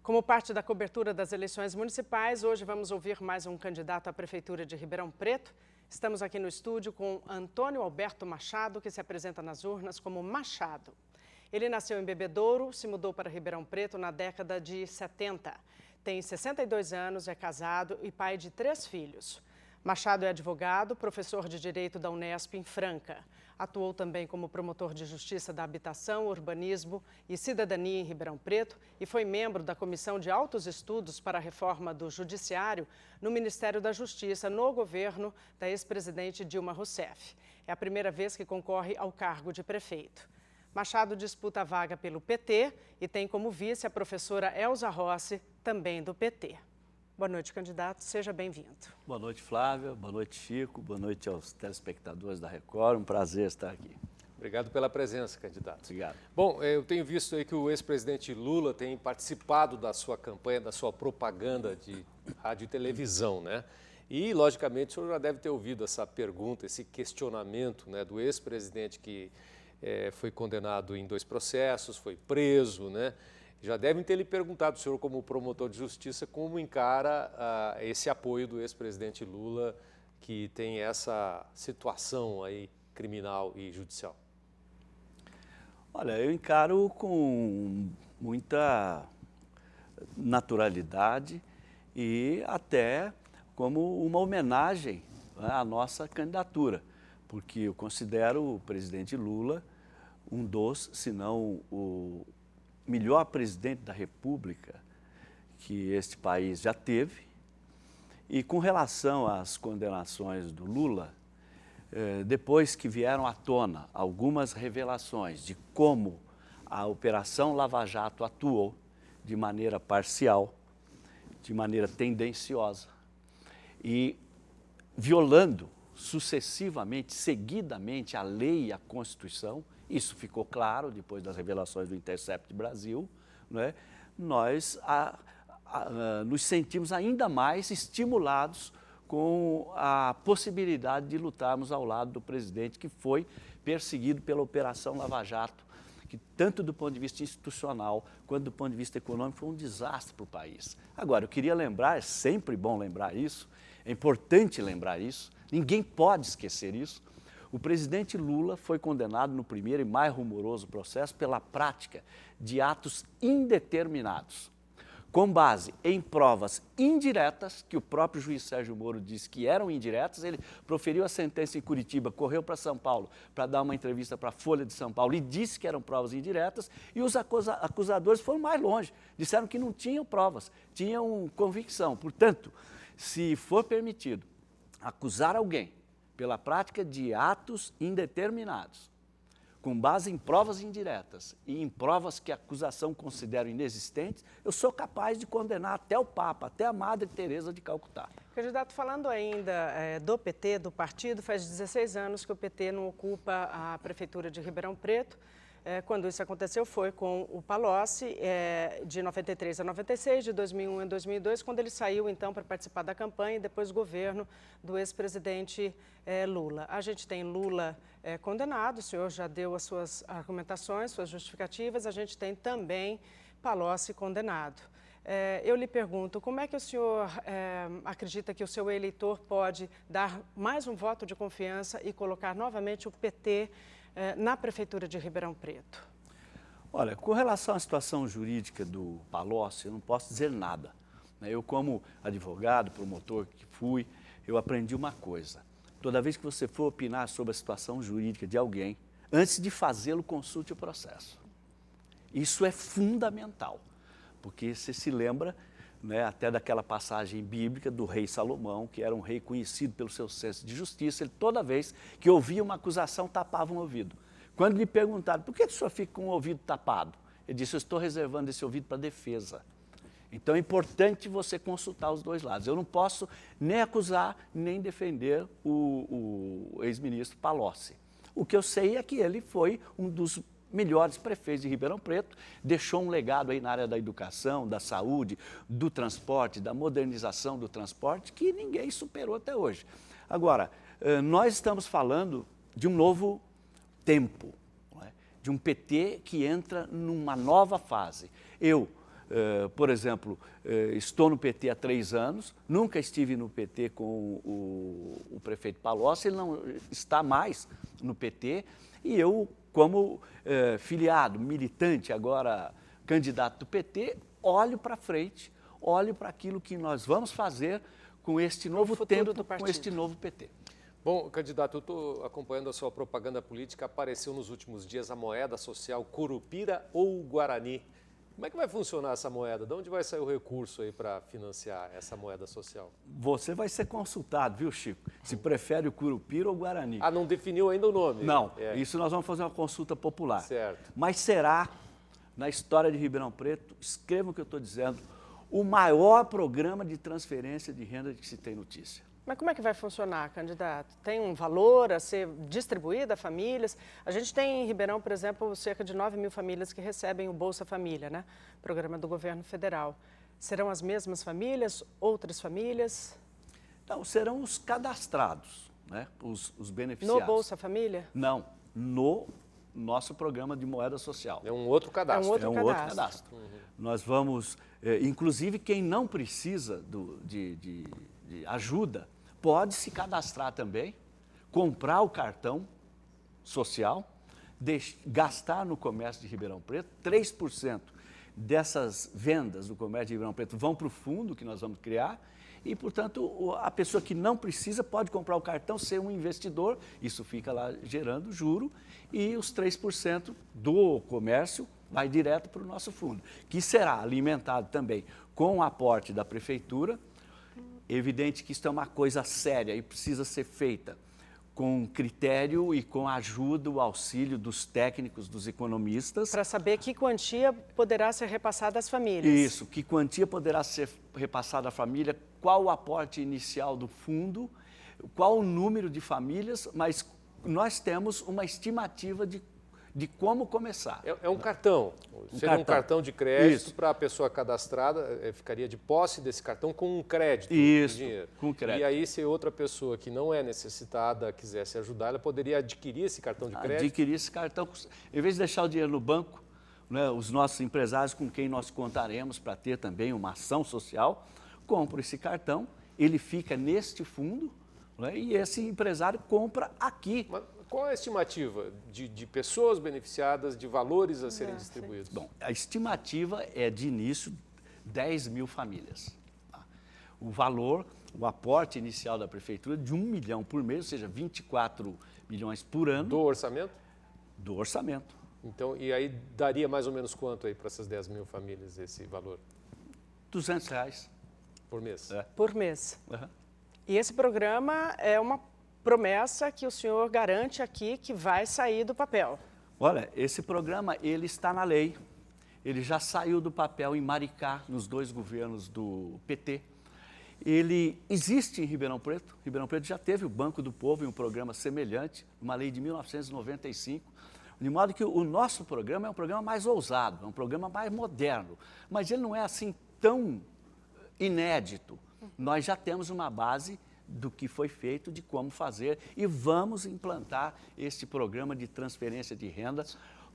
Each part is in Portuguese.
Como parte da cobertura das eleições municipais, hoje vamos ouvir mais um candidato à Prefeitura de Ribeirão Preto. Estamos aqui no estúdio com Antônio Alberto Machado, que se apresenta nas urnas como Machado. Ele nasceu em Bebedouro, se mudou para Ribeirão Preto na década de 70. Tem 62 anos, é casado e pai de 3 filhos. Machado é advogado, professor de Direito da Unesp em Franca. Atuou também como promotor de Justiça da Habitação, Urbanismo e Cidadania em Ribeirão Preto e foi membro da Comissão de Altos Estudos para a Reforma do Judiciário no Ministério da Justiça, no governo da ex-presidente Dilma Rousseff. É a primeira vez que concorre ao cargo de prefeito. Machado disputa a vaga pelo PT e tem como vice a professora Elza Rossi, também do PT. Boa noite, candidato. Seja bem-vindo. Boa noite, Flávia. Boa noite, Chico. Boa noite aos telespectadores da Record. Um prazer estar aqui. Obrigado pela presença, candidato. Obrigado. Bom, eu tenho visto aí que o ex-presidente Lula tem participado da sua campanha, da sua propaganda de rádio e televisão, né? E, logicamente, o senhor já deve ter ouvido essa pergunta, esse questionamento, né, do ex-presidente que foi condenado em 2 processos, foi preso, né? Já devem ter lhe perguntado, o senhor como promotor de justiça, como encara esse apoio do ex-presidente Lula, que tem essa situação aí criminal e judicial. Olha, eu encaro com muita naturalidade e até como uma homenagem, né, à nossa candidatura, porque eu considero o presidente Lula um dos, se não o melhor presidente da República que este país já teve. E com relação às condenações do Lula, depois que vieram à tona algumas revelações de como a Operação Lava Jato atuou de maneira parcial, de maneira tendenciosa e violando sucessivamente, seguidamente a lei e a Constituição, isso ficou claro depois das revelações do Intercept Brasil, né? Nós nos sentimos ainda mais estimulados com a possibilidade de lutarmos ao lado do presidente que foi perseguido pela Operação Lava Jato, que tanto do ponto de vista institucional quanto do ponto de vista econômico foi um desastre para o país. Agora, eu queria lembrar, é sempre bom lembrar isso, é importante lembrar isso, ninguém pode esquecer isso. O presidente Lula foi condenado no primeiro e mais rumoroso processo pela prática de atos indeterminados, com base em provas indiretas, que o próprio juiz Sérgio Moro disse que eram indiretas. Ele proferiu a sentença em Curitiba, correu para São Paulo para dar uma entrevista para a Folha de São Paulo e disse que eram provas indiretas, e os acusadores foram mais longe, disseram que não tinham provas, tinham convicção. Portanto, se for permitido acusar alguém pela prática de atos indeterminados, com base em provas indiretas e em provas que a acusação considera inexistentes, eu sou capaz de condenar até o Papa, até a Madre Teresa de Calcutá. Candidato, falando ainda do PT, do partido, faz 16 anos que o PT não ocupa a Prefeitura de Ribeirão Preto. Quando isso aconteceu foi com o Palocci, de 93 a 96, de 2001 a 2002, quando ele saiu então para participar da campanha e depois do governo do ex-presidente Lula. A gente tem Lula condenado, o senhor já deu as suas argumentações, suas justificativas, a gente tem também Palocci condenado. Eu lhe pergunto, como é que o senhor acredita que o seu eleitor pode dar mais um voto de confiança e colocar novamente o PT na Prefeitura de Ribeirão Preto? Olha, com relação à situação jurídica do Palocci, eu não posso dizer nada. Eu, como advogado, promotor que fui, eu aprendi uma coisa. Toda vez que você for opinar sobre a situação jurídica de alguém, antes de fazê-lo, consulte o processo. Isso é fundamental, porque você se lembra, né, até daquela passagem bíblica do rei Salomão, que era um rei conhecido pelo seu senso de justiça. Ele, toda vez que ouvia uma acusação, tapava um ouvido. Quando lhe perguntaram, por que o senhor fica com o ouvido tapado? Ele disse, eu estou reservando esse ouvido para defesa. Então é importante você consultar os dois lados. Eu não posso nem acusar, nem defender o ex-ministro Palocci. O que eu sei é que ele foi um dos melhores prefeitos de Ribeirão Preto, deixou um legado aí na área da educação, da saúde, do transporte, da modernização do transporte, que ninguém superou até hoje. Agora, nós estamos falando de um novo tempo, de um PT que entra numa nova fase. Eu, por exemplo, estou no PT há 3 anos, nunca estive no PT com o prefeito Palocci, ele não está mais no PT, e eu, como filiado, militante, agora candidato do PT, olho para frente, olho para aquilo que nós vamos fazer com este novo tempo, com este novo PT. Bom, candidato, eu estou acompanhando a sua propaganda política. Apareceu nos últimos dias a moeda social Curupira ou Guarani. Como é que vai funcionar essa moeda? De onde vai sair o recurso aí para financiar essa moeda social? Você vai ser consultado, viu, Chico? Se prefere o Curupira ou o Guarani. Ah, não definiu ainda o nome? Não, isso nós vamos fazer uma consulta popular. Certo. Mas será, na história de Ribeirão Preto, escrevam o que eu estou dizendo, o maior programa de transferência de renda de que se tem notícia. Mas como é que vai funcionar, candidato? Tem um valor a ser distribuído a famílias? A gente tem em Ribeirão, por exemplo, cerca de 9.000 famílias que recebem o Bolsa Família, né? Programa do governo federal. Serão as mesmas famílias, outras famílias? Não, serão os cadastrados, né? Os beneficiados. No Bolsa Família? Não, no nosso programa de moeda social. É um outro cadastro. É um outro cadastro. Nós vamos, inclusive quem não precisa de ajuda, pode se cadastrar também, comprar o cartão social, gastar no comércio de Ribeirão Preto. 3% dessas vendas do comércio de Ribeirão Preto vão para o fundo que nós vamos criar e, portanto, a pessoa que não precisa pode comprar o cartão, ser um investidor, isso fica lá gerando juro, e os 3% do comércio vai direto para o nosso fundo, que será alimentado também com o aporte da prefeitura. Evidente que isso é uma coisa séria e precisa ser feita com critério e com a ajuda, o auxílio dos técnicos, dos economistas. Para saber que quantia poderá ser repassada às famílias. Isso, que quantia poderá ser repassada à família, qual o aporte inicial do fundo, qual o número de famílias, mas nós temos uma estimativa de como começar. É um cartão. Seria um cartão de crédito para a pessoa cadastrada, ficaria de posse desse cartão com um crédito. Isso, dinheiro. com crédito. E aí, se outra pessoa que não é necessitada quisesse ajudar, ela poderia adquirir esse cartão de crédito? Adquirir esse cartão, em vez de deixar o dinheiro no banco, né, os nossos empresários com quem nós contaremos para ter também uma ação social, compram esse cartão, ele fica neste fundo, né, e esse empresário compra aqui. Mas qual é a estimativa de pessoas beneficiadas, de valores a serem distribuídos? Bom, a estimativa é de início 10.000 famílias. Tá? O valor, o aporte inicial da prefeitura de 1 milhão por mês, ou seja, 24 milhões por ano. Do orçamento? Do orçamento. Então, e aí daria mais ou menos quanto aí para essas 10.000 famílias esse valor? R$200. Por mês? Por mês. Uhum. E esse programa é uma promessa que o senhor garante aqui que vai sair do papel. Olha, esse programa, ele está na lei. Ele já saiu do papel em Maricá, nos 2 governos do PT. Ele existe em Ribeirão Preto. Ribeirão Preto já teve o Banco do Povo em um programa semelhante, uma lei de 1995. De modo que o nosso programa é um programa mais ousado, é um programa mais moderno. Mas ele não é assim tão inédito. Nós já temos uma base do que foi feito, de como fazer, e vamos implantar este programa de transferência de renda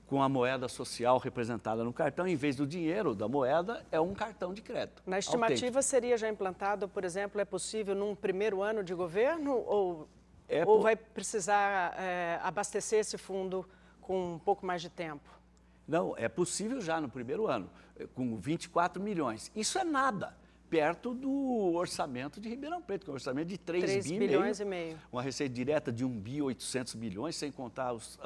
com a moeda social representada no cartão. Em vez do dinheiro, da moeda, é um cartão de crédito. Na estimativa seria já implantado, por exemplo, é possível num primeiro ano de governo ou vai precisar abastecer esse fundo com um pouco mais de tempo? Não, é possível já no primeiro ano, com 24 milhões. Isso é nada perto do orçamento de Ribeirão Preto, que é um orçamento de 3 bilhões e meio. Uma receita direta de 1.800 bilhões, sem contar os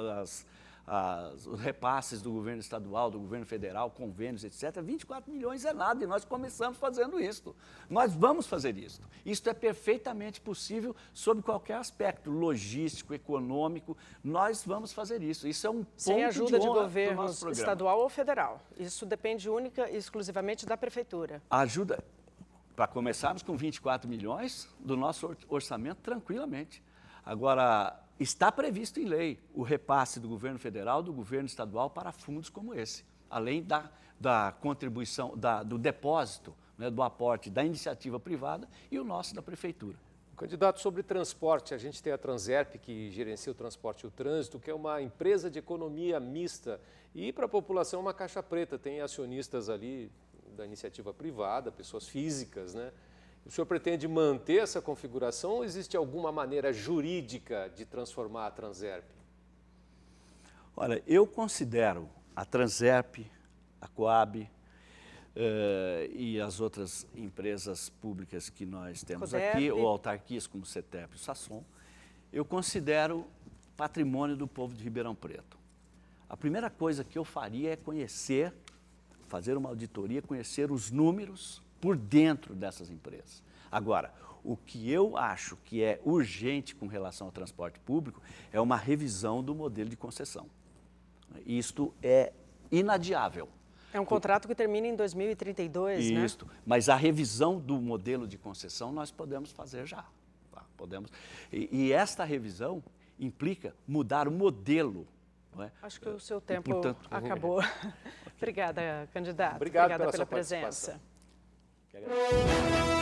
repasses do governo estadual, do governo federal, convênios, etc. 24 milhões é nada e nós começamos fazendo isso. Nós vamos fazer isso. Isso é perfeitamente possível sob qualquer aspecto, logístico, econômico. Nós vamos fazer isso. Isso é um ponto sem ajuda de honra governo do nosso programa. Estadual ou federal. Isso depende única e exclusivamente da prefeitura. A ajuda, para começarmos com 24 milhões do nosso orçamento tranquilamente. Agora, está previsto em lei o repasse do governo federal, do governo estadual para fundos como esse, além da contribuição, do depósito, né, do aporte da iniciativa privada e o nosso da prefeitura. Candidato, sobre transporte, a gente tem a Transerp, que gerencia o transporte e o trânsito, que é uma empresa de economia mista. E para a população uma caixa preta, tem acionistas ali da iniciativa privada, pessoas físicas, né? O senhor pretende manter essa configuração ou existe alguma maneira jurídica de transformar a Transerp? Olha, eu considero a Transerp, a Coab e as outras empresas públicas que nós temos aqui, ou autarquias como o CETEP e o Sasson, eu considero patrimônio do povo de Ribeirão Preto. A primeira coisa que eu faria é conhecer, fazer uma auditoria, conhecer os números por dentro dessas empresas. Agora, o que eu acho que é urgente com relação ao transporte público é uma revisão do modelo de concessão. Isto é inadiável. É um contrato que termina em 2032, né? Isto, mas a revisão do modelo de concessão nós podemos fazer já. Tá? Podemos. E esta revisão implica mudar o modelo. Não é? Acho que o seu tempo acabou. Obrigada, candidato. Obrigado Obrigada pela sua presença. participação.